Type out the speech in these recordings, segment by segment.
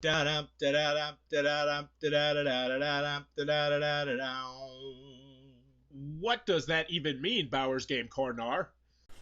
Da-dum, da-da-dum, da-da-dum, da-da-da-da-da-dum, da-da-da-da-da-dum. What does that even mean, Bowers Game Corner?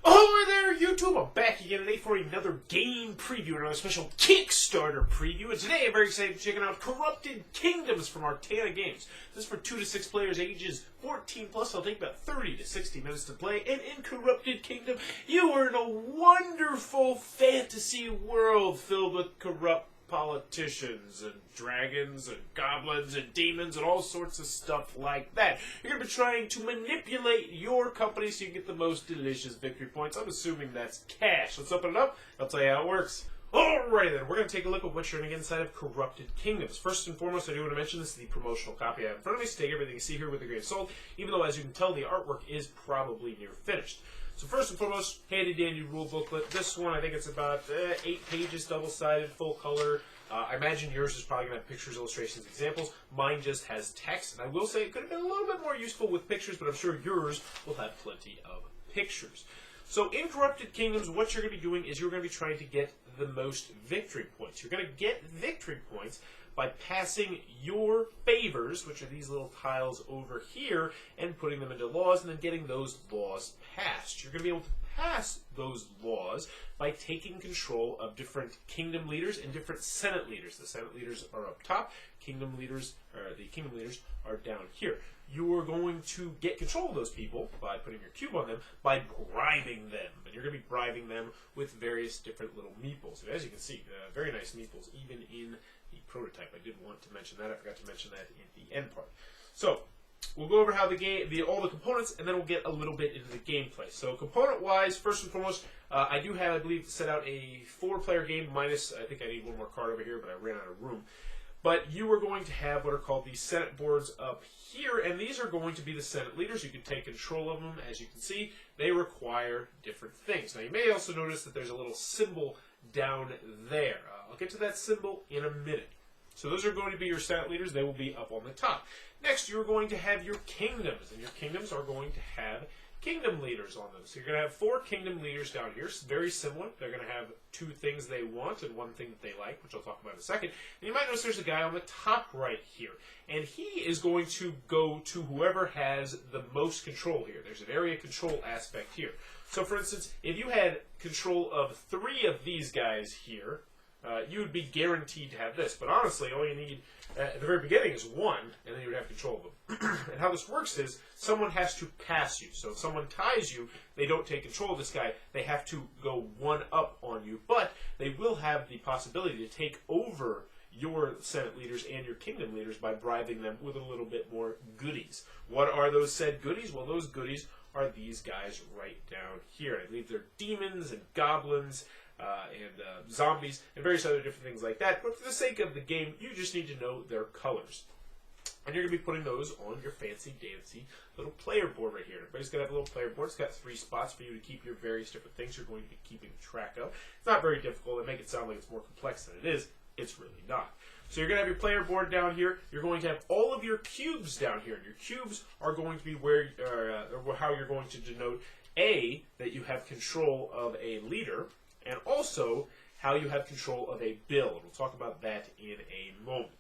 Oh, there, YouTube! I'm back again today for another game preview, another special Kickstarter preview. And today I'm very excited to check out Corrupted Kingdoms from Artana Games. This is for 2 to 6 players, ages 14 plus. It'll take about 30 to 60 minutes to play. And in Corrupted Kingdom, you are in a wonderful fantasy world filled with corrupt politicians and dragons and goblins and demons and all sorts of stuff like that. You're going to be trying to manipulate your company so you get the most delicious victory points. I'm assuming that's cash. Let's open it up. I'll tell you how it works. Alright then, we're going to take a look at what you're going to get inside of Corrupted Kingdoms. First and foremost, I do want to mention this is the promotional copy I have in front of me, so take everything you see here with a grain of salt, even though, as you can tell, the artwork is probably near finished. So first and foremost, handy-dandy rule booklet. This one, I think it's about 8 pages, double-sided, full color. I imagine yours is probably going to have pictures, illustrations, examples. Mine just has text, and I will say it could have been a little bit more useful with pictures, but I'm sure yours will have plenty of pictures. So in Corrupted Kingdoms, what you're going to be doing is you're going to be trying to get the most victory points. You're going to get victory points by passing your favors, which are these little tiles over here, and putting them into laws, and then getting those laws passed. You're going to be able to pass those laws by taking control of different kingdom leaders and different senate leaders. The senate leaders are up top, the kingdom leaders are down here. You are going to get control of those people by putting your cube on them, by bribing them. And you're going to be bribing them with various different little meeples. And as you can see, very nice meeples, even in the prototype. I did want to mention that. I forgot to mention that in the end part. So we'll go over how all the components, and then we'll get a little bit into the gameplay. So component-wise, first and foremost, I do have, I believe, set out a 4-player game minus, I think I need one more card over here, but I ran out of room. But you are going to have what are called the Senate boards up here, and these are going to be the Senate leaders. You can take control of them. As you can see, they require different things. Now, you may also notice that there's a little symbol down there. I'll get to that symbol in a minute. So those are going to be your Senate leaders. They will be up on the top. Next, you're going to have your kingdoms, and your kingdoms are going to have kingdom leaders on them. So you're going to have 4 kingdom leaders down here. It's very similar. They're going to have 2 things they want and 1 thing that they like, which I'll talk about in a second. And you might notice there's a guy on the top right here. And he is going to go to whoever has the most control here. There's an area control aspect here. So for instance, if you had control of 3 of these guys here, you would be guaranteed to have this. But honestly, all you need at the very beginning is 1, and then you would have control of them. And how this works is someone has to pass you. So if someone ties you, they don't take control of this guy. They have to go 1 up on you. But they will have the possibility to take over your Senate leaders and your kingdom leaders by bribing them with a little bit more goodies. What are those said goodies? Well, those goodies are these guys right down here. I believe they're demons and goblins, and zombies, and various other different things like that. But for the sake of the game, you just need to know their colors. And you're going to be putting those on your fancy-dancy little player board right here. Everybody's going to have a little player board. It's got 3 spots for you to keep your various different things you're going to be keeping track of. It's not very difficult. They make it sound like it's more complex than it is. It's really not. So you're going to have your player board down here. You're going to have all of your cubes down here. And your cubes are going to be where, how you're going to denote, A, that you have control of a leader, and also how you have control of a bill. We'll talk about that in a moment.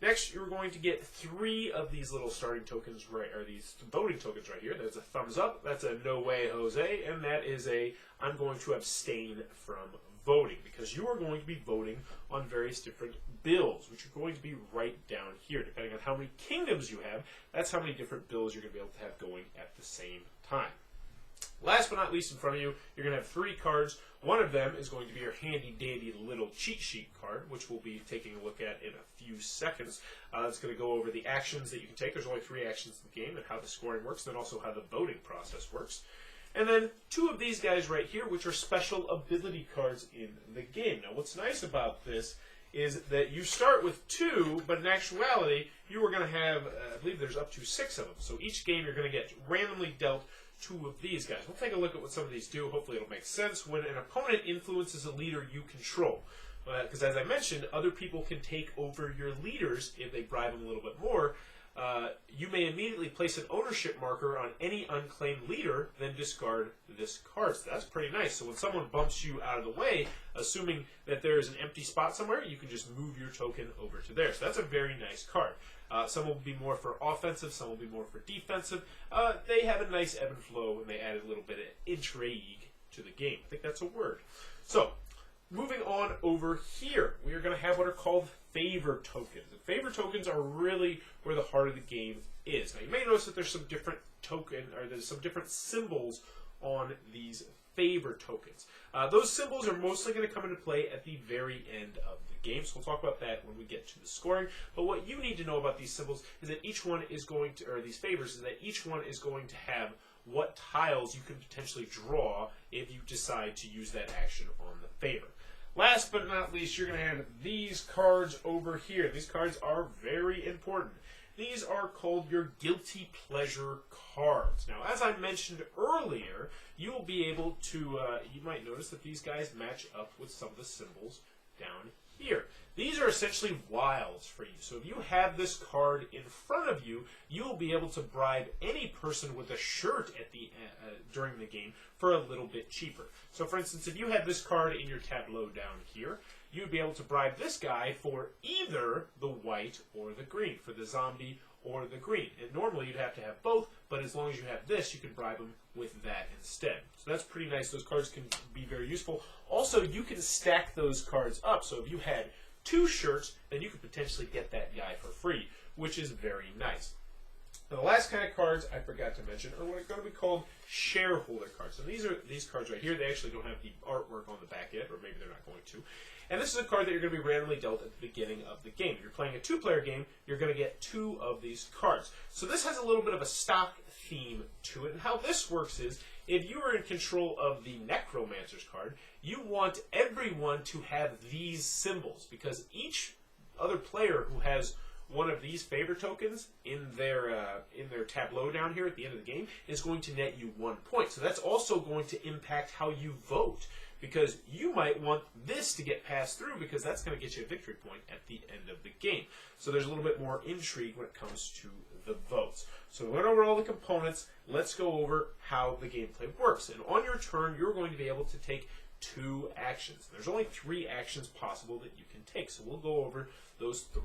Next, you're going to get 3 of these little starting tokens, or these voting tokens right here. There's a thumbs up, that's a no way Jose, and that is a I'm going to abstain from voting, because you are going to be voting on various different bills, which are going to be right down here. Depending on how many kingdoms you have, that's how many different bills you're going to be able to have going at the same time. Last but not least, in front of you, you're going to have 3 cards. One of them is going to be your handy-dandy little cheat sheet card, which we'll be taking a look at in a few seconds. It's going to go over the actions that you can take. There's only 3 actions in the game, and how the scoring works, and then also how the voting process works. And then 2 of these guys right here, which are special ability cards in the game. Now, what's nice about this is that you start with 2, but in actuality, you are going to have, I believe there's up to 6 of them. So each game you're going to get randomly dealt 2 of these guys. We'll take a look at what some of these do. Hopefully it'll make sense. When an opponent influences a leader you control, because as I mentioned, other people can take over your leaders if they bribe them a little bit more. you may immediately place an ownership marker on any unclaimed leader, then discard this card. So that's pretty nice. So when someone bumps you out of the way, assuming that there is an empty spot somewhere, you can just move your token over to there. So that's a very nice card. Some will be more for offensive, some will be more for defensive. They have a nice ebb and flow, and they added a little bit of intrigue to the game. I think that's a word. So, moving on over here, we are going to have what are called favor tokens. And favor tokens are really where the heart of the game is. Now, you may notice that there's some different there's some different symbols on these favor tokens. Those symbols are mostly going to come into play at the very end of the game, so we'll talk about that when we get to the scoring. But what you need to know about these symbols is that each one is going to, or these favors, is that each one is going to have what tiles you can potentially draw if you decide to use that action on the favor. Last but not least, you're going to have these cards over here. These cards are very important. These are called your guilty pleasure cards. Now, as I mentioned earlier, you will be able to, you might notice that these guys match up with some of the symbols down here. These are essentially wilds for you. So if you have this card in front of you, you will be able to bribe any person with a shirt at the during the game for a little bit cheaper. So for instance, if you have this card in your tableau down here, you would be able to bribe this guy for either the white or the green, for the zombie or the green. And normally you'd have to have both, but as long as you have this, you can bribe him with that instead. So that's pretty nice. Those cards can be very useful. Also, you can stack those cards up. So if you had 2 shirts, then you could potentially get that guy for free, which is very nice. Now, the last kind of cards I forgot to mention are what are going to be called shareholder cards. So these cards right here. They actually don't have the artwork on the back yet, or maybe they're not going to. And this is a card that you're going to be randomly dealt at the beginning of the game. If you're playing a 2-player game, you're going to get 2 of these cards. So this has a little bit of a stock theme to it. And how this works is, if you are in control of the Necromancer's card, you want everyone to have these symbols, because each other player who has one of these favor tokens in their tableau down here at the end of the game is going to net you 1 point. So that's also going to impact how you vote, because you might want this to get passed through, because that's going to get you a victory point at the end of the game. So there's a little bit more intrigue when it comes to the votes. So we went over all the components. Let's go over how the gameplay works. And on your turn, you're going to be able to take 2 actions. There's only 3 actions possible that you can take, so we'll go over those 3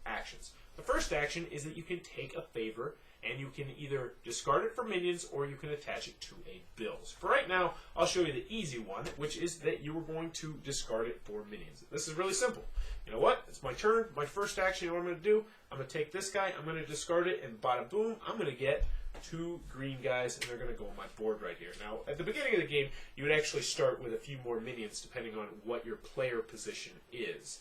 actions. The first action is that you can take a favor, and you can either discard it for minions or you can attach it to a bill. So for right now, I'll show you the easy one, which is that you are going to discard it for minions. This is really simple. You know what? It's my turn. My first action, you know what I'm going to do? I'm going to take this guy, I'm going to discard it, and bada boom, I'm going to get 2 green guys, and they're going to go on my board right here. Now, at the beginning of the game, you would actually start with a few more minions depending on what your player position is.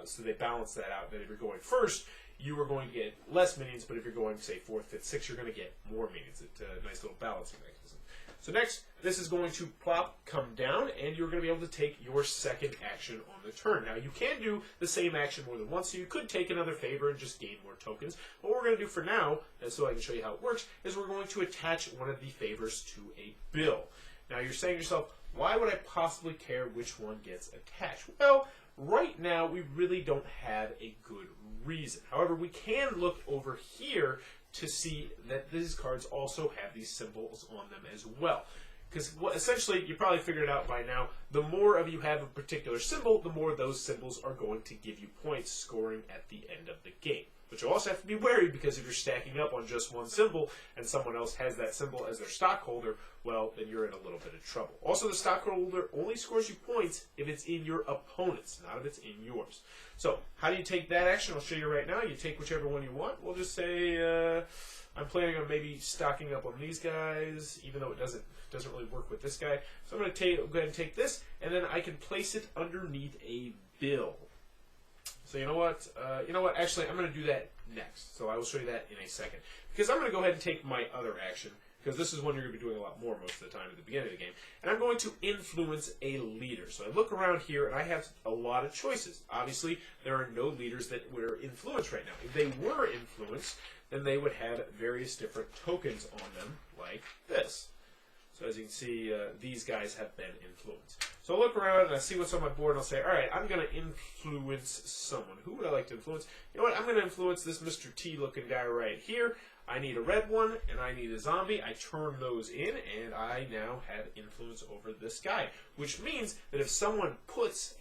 So they balance that out, that if you're going first, you are going to get less minions, but if you're going, say, 4th, 5th, 6th, you're going to get more minions. It's a nice little balancing mechanism. So next, this is going to plop, come down, and you're going to be able to take your second action on the turn. Now, you can do the same action more than once, so you could take another favor and just gain more tokens. But what we're going to do for now, and so I can show you how it works, is we're going to attach one of the favors to a bill. Now, you're saying to yourself, why would I possibly care which one gets attached? Well, right now, we really don't have a good reason. However, we can look over here to see that these cards also have these symbols on them as well. Because essentially, you probably figured it out by now, the more of you have a particular symbol, the more those symbols are going to give you points scoring at the end of the game. But you also have to be wary, because if you're stacking up on just one symbol and someone else has that symbol as their stockholder, well, then you're in a little bit of trouble. Also, the stockholder only scores you points if it's in your opponent's, not if it's in yours. So, how do you take that action? I'll show you right now. You take whichever one you want. We'll just say I'm planning on maybe stocking up on these guys, even though it doesn't really work with this guy. So I'm going to go ahead and take this, and then I can place it underneath a bill. So you know what? Actually, I'm going to do that next. So I will show you that in a second. Because I'm going to go ahead and take my other action, because this is one you're going to be doing a lot more most of the time at the beginning of the game. And I'm going to influence a leader. So I look around here, and I have a lot of choices. Obviously, there are no leaders that were influenced right now. If they were influenced, then they would have various different tokens on them, like this. So as you can see, these guys have been influenced. So So I'll look around and I see what's on my board and I'll say, all right, I'm going to influence someone. Who would I like to influence? You know what? I'm going to influence this Mr. T looking guy right here. I need a red one and I need a zombie. I turn those in and I now have influence over this guy. Which means that if someone puts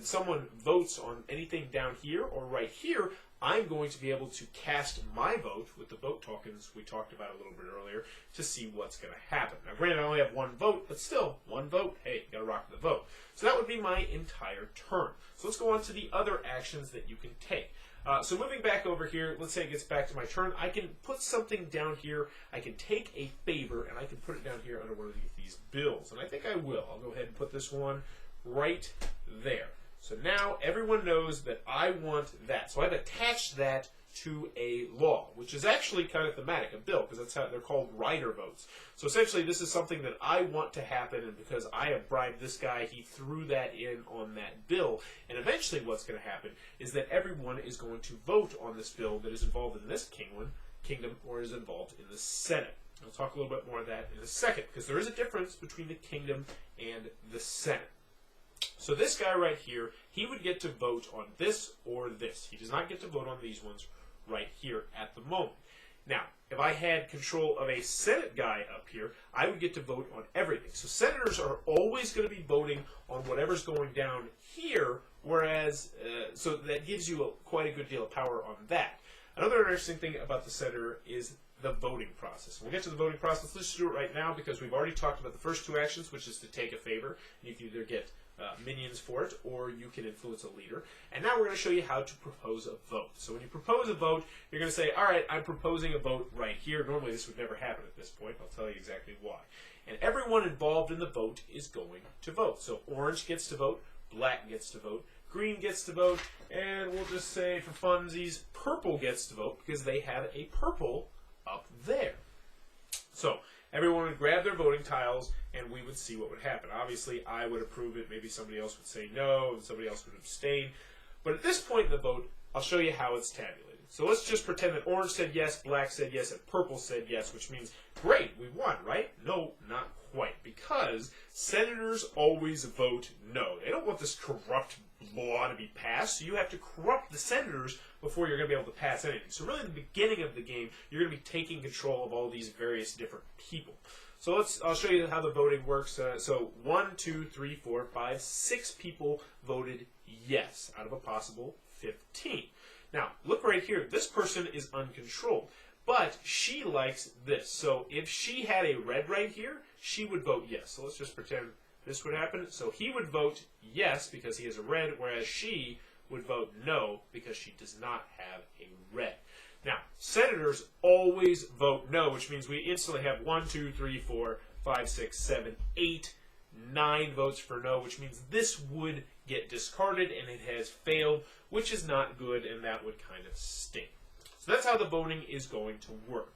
someone votes on anything down here or right here, I'm going to be able to cast my vote with the vote tokens we talked about a little bit earlier to see what's going to happen. Now, granted, I only have one vote, but still, one vote. Hey, gotta rock the vote. So that would be my entire turn. So let's go on to the other actions that you can take. So moving back over here, let's say it gets back to my turn. I can put something down here. I can take a favor, and I can put it down here under one of these bills. And I think I will. I'll go ahead and put this one right there. So now everyone knows that I want that. So I've attached that to a law, which is actually kind of thematic, a bill, because that's how they're called rider votes. So essentially this is something that I want to happen, and because I have bribed this guy, he threw that in on that bill. And eventually what's going to happen is that everyone is going to vote on this bill that is involved in this kingdom or is involved in the Senate. I'll talk a little bit more of that in a second, because there is a difference between the kingdom and the Senate. So this guy right here, he would get to vote on this or this. He does not get to vote on these ones right here at the moment. Now, if I had control of a Senate guy up here, I would get to vote on everything. So senators are always going to be voting on whatever's going down here, whereas, so that gives you quite a good deal of power on that. Another interesting thing about the senator is the voting process. We'll get to the voting process. Let's just do it right now because we've already talked about the first two actions, which is to take a favor. And you can either get minions for it, or you can influence a leader. And now we're going to show you how to propose a vote. So when you propose a vote, you're going to say, all right, I'm proposing a vote right here. Normally this would never happen at this point. I'll tell you exactly why. And everyone involved in the vote is going to vote. So orange gets to vote, black gets to vote, green gets to vote, and we'll just say for funsies, purple gets to vote because they have a purple up there. So everyone would grab their voting tiles, and we would see what would happen. Obviously, I would approve it. Maybe somebody else would say no, and somebody else would abstain. But at this point in the vote, I'll show you how it's tabulated. So let's just pretend that orange said yes, black said yes, and purple said yes, which means, great, we won, right? No, not quite, because senators always vote no. They don't want this corrupt law to be passed, so you have to corrupt the senators before you're going to be able to pass anything. So really, in the beginning of the game, you're going to be taking control of all these various different people. So I'll show you how the voting works. So 1, 2, 3, 4, 5, 6 people voted yes out of a possible 15. Now, look right here. This person is uncontrolled, but she likes this. So if she had a red right here, she would vote yes. So let's just pretend this would happen. So he would vote yes because he has a red, whereas she would vote no because she does not have a red. Now, senators always vote no, which means we instantly have 1, 2, 3, 4, 5, 6, 7, 8, 9 votes for no, which means this would get discarded and it has failed, which is not good, and that would kind of stink. So that's how the voting is going to work.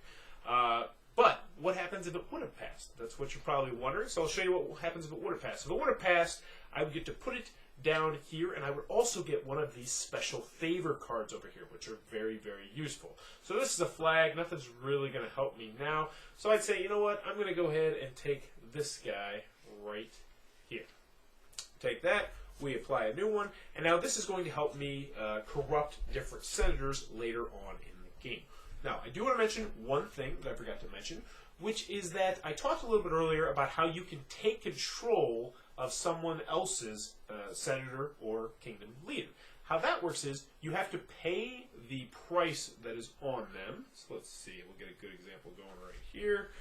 But what happens if it would have passed? That's what you're probably wondering. So I'll show you what happens if it would have passed. If it would have passed, I would get to put it down here, and I would also get one of these special favor cards over here, which are very, very useful. So this is a flag. Nothing's really going to help me now. So I'd say, you know what? I'm going to go ahead and take this guy right here. Take that. We apply a new one. And now this is going to help me corrupt different senators later on in the game. Now, I do want to mention one thing that I forgot to mention, which is that I talked a little bit earlier about how you can take control of someone else's senator or kingdom leader. How that works is you have to pay the price that is on them. So let's see, we'll get a good example going right here.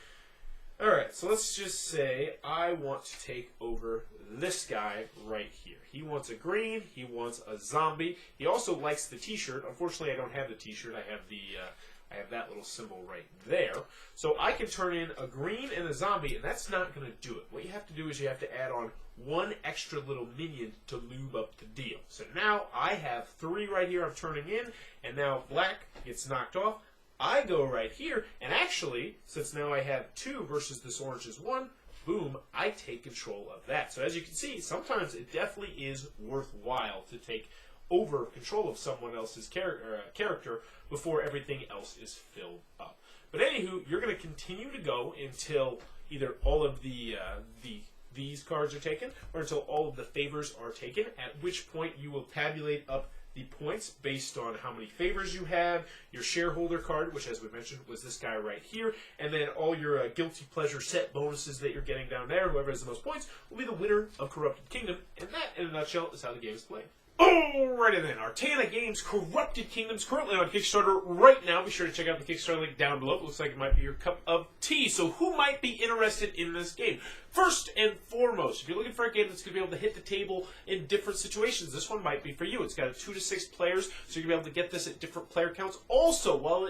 Alright, so let's just say I want to take over this guy right here. He wants a green, he wants a zombie. He also likes the t-shirt. Unfortunately, I don't have the t-shirt. I have that little symbol right there. So I can turn in a green and a zombie, and that's not going to do it. What you have to do is you have to add on one extra little minion to lube up the deal. So now I have 3 right here I'm turning in, and now black gets knocked off. I go right here, and actually, since now I have 2 versus this orange is 1, boom, I take control of that. So as you can see, sometimes it definitely is worthwhile to take over control of someone else's character before everything else is filled up. But anywho, you're going to continue to go until either all of the these cards are taken, or until all of the favors are taken, at which point you will tabulate up the points based on how many favors you have, your shareholder card, which as we mentioned was this guy right here, and then all your guilty pleasure set bonuses that you're getting down there. Whoever has the most points will be the winner of Corrupted Kingdom, and that, in a nutshell, is how the game is played. Alrighty then, Artana Games Corrupted Kingdoms, currently on Kickstarter right now. Be sure to check out the Kickstarter link down below. It looks like it might be your cup of tea. So who might be interested in this game? First and foremost, if you're looking for a game that's going to be able to hit the table in different situations, this one might be for you. It's got 2 to 6 players, so you're going to be able to get this at different player counts. Also, while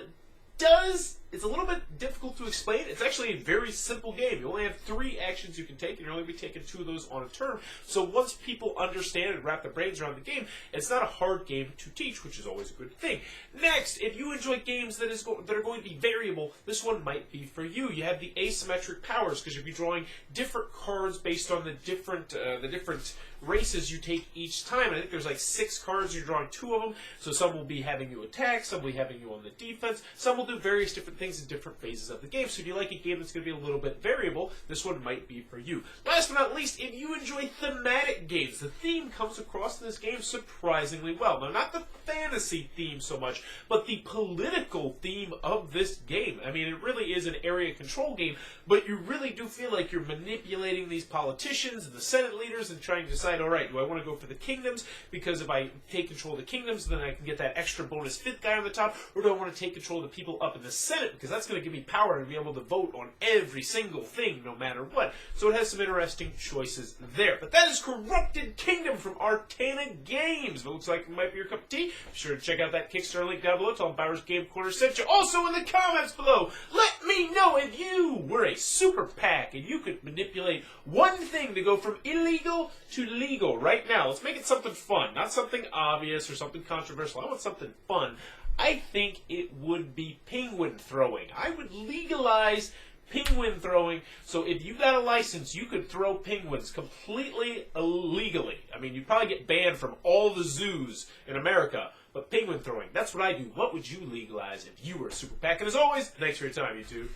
it's a little bit difficult to explain. It's actually a very simple game. You only have 3 actions you can take, and you're only going to be taking 2 of those on a turn. So once people understand and wrap their brains around the game, it's not a hard game to teach, which is always a good thing. Next, if you enjoy games that are going to be variable, this one might be for you. You have the asymmetric powers, because you'll be drawing different cards based on the different races you take each time. And I think there's like 6 cards, you're drawing 2 of them. So some will be having you attack, some will be having you on the defense, some will do various different things in different phases of the game. So if you like a game that's going to be a little bit variable, this one might be for you. Last but not least, if you enjoy thematic games, the theme comes across in this game surprisingly well. Now, not the fantasy theme so much, but the political theme of this game. I mean, it really is an area control game, but you really do feel like you're manipulating these politicians and the Senate leaders and trying to decide, all right, do I want to go for the kingdoms? Because if I take control of the kingdoms, then I can get that extra bonus 5th guy on the top, or do I want to take control of the people up in the Senate? Because that's going to give me power to be able to vote on every single thing, no matter what. So it has some interesting choices there. But that is Corrupted Kingdom from Artana Games. If it looks like it might be your cup of tea, be sure to check out that Kickstarter link down below. Tell them Bowers Game Corner sent you. Also in the comments below, let me know if you were a super PAC and you could manipulate one thing to go from illegal to legal right now. Let's make it something fun, not something obvious or something controversial. I want something fun. I think it would be penguin throwing. I would legalize penguin throwing, so if you got a license, you could throw penguins completely illegally. I mean, you'd probably get banned from all the zoos in America, but penguin throwing, that's what I do. What would you legalize if you were a super PAC? And as always, thanks for your time, YouTube.